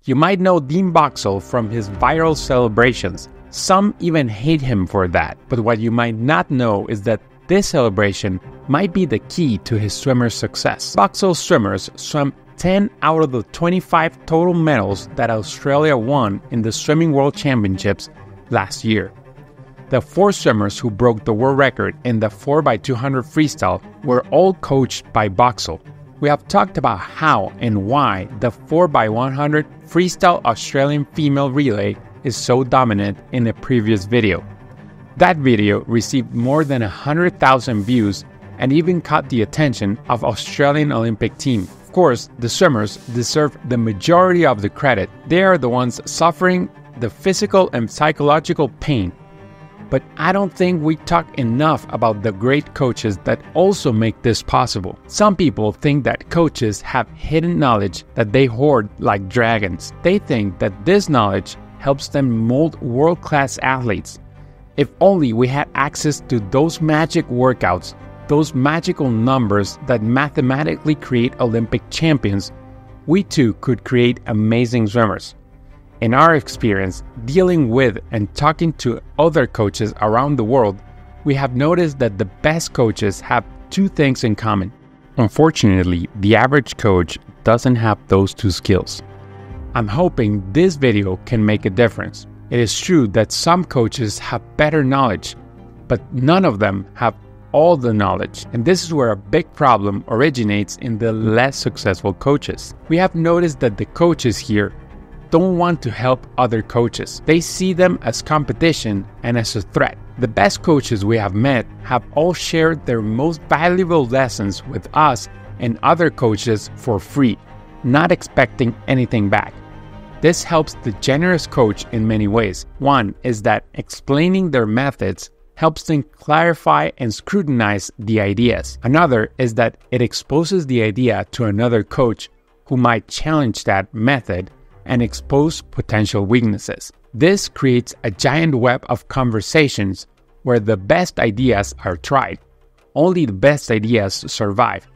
You might know Dean Boxall from his viral celebrations. Some even hate him for that. But what you might not know is that this celebration might be the key to his swimmer's success. Boxall swimmers swam 10 out of the 25 total medals that Australia won in the Swimming World Championships last year. The 4 swimmers who broke the world record in the 4x200 freestyle were all coached by Boxall. We have talked about how and why the 4x100 freestyle Australian female relay is so dominant in a previous video. That video received more than 100,000 views and even caught the attention of Australian Olympic team. Of course, the swimmers deserve the majority of the credit. They are the ones suffering the physical and psychological pain. But I don't think we talk enough about the great coaches that also make this possible. Some people think that coaches have hidden knowledge that they hoard like dragons. They think that this knowledge helps them mold world-class athletes. If only we had access to those magic workouts, those magical numbers that mathematically create Olympic champions, we too could create amazing swimmers. In our experience, dealing with and talking to other coaches around the world, we have noticed that the best coaches have 2 things in common. Unfortunately, the average coach doesn't have those 2 skills. I'm hoping this video can make a difference. It is true that some coaches have better knowledge, but none of them have all the knowledge. And this is where a big problem originates in the less successful coaches. We have noticed that the coaches here don't want to help other coaches. They see them as competition and as a threat. The best coaches we have met have all shared their most valuable lessons with us and other coaches for free, not expecting anything back. This helps the generous coach in many ways. One is that explaining their methods helps them clarify and scrutinize the ideas. Another is that it exposes the idea to another coach who might challenge that method and expose potential weaknesses. This creates a giant web of conversations where the best ideas are tried. Only the best ideas survive.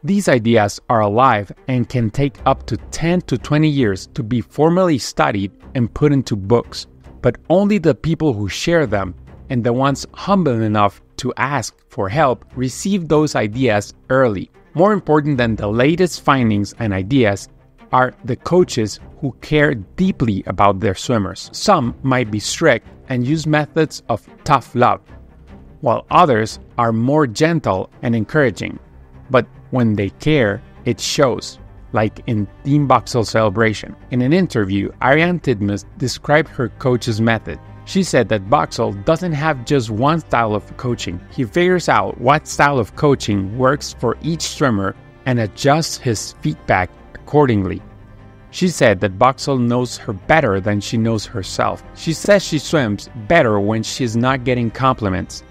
These ideas are alive and can take up to 10 to 20 years to be formally studied and put into books. But only the people who share them and the ones humble enough to ask for help receive those ideas early. More important than the latest findings and ideas are the coaches who care deeply about their swimmers. Some might be strict and use methods of tough love, while others are more gentle and encouraging. But when they care, it shows, like in Dean Boxall's celebration. In an interview, Ariarne Titmus described her coach's method. She said that Boxall doesn't have just one style of coaching. He figures out what style of coaching works for each swimmer and adjusts his feedback accordingly. She said that Boxall knows her better than she knows herself. She says she swims better when she's not getting compliments.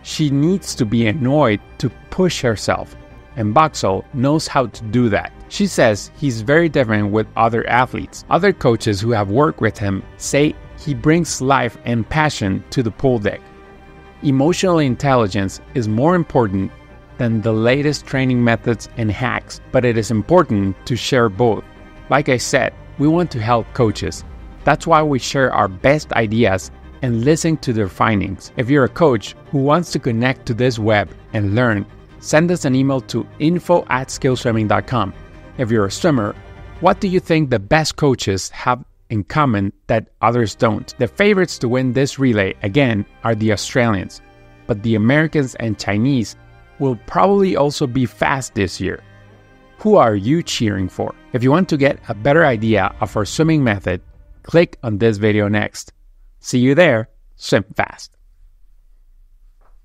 She needs to be annoyed to push herself, and Boxall knows how to do that. She says he's very different with other athletes. Other coaches who have worked with him say he brings life and passion to the pool deck. Emotional intelligence is more important than the latest training methods and hacks, but it is important to share both. Like I said, we want to help coaches. That's why we share our best ideas and listen to their findings. If you're a coach who wants to connect to this web and learn, send us an email to info@skillswimming.com. If you're a swimmer, what do you think the best coaches have in common that others don't? The favorites to win this relay, again, are the Australians, but the Americans and Chinese will probably also be fast this year. Who are you cheering for? If you want to get a better idea of our swimming method, click on this video next. See you there. Swim fast.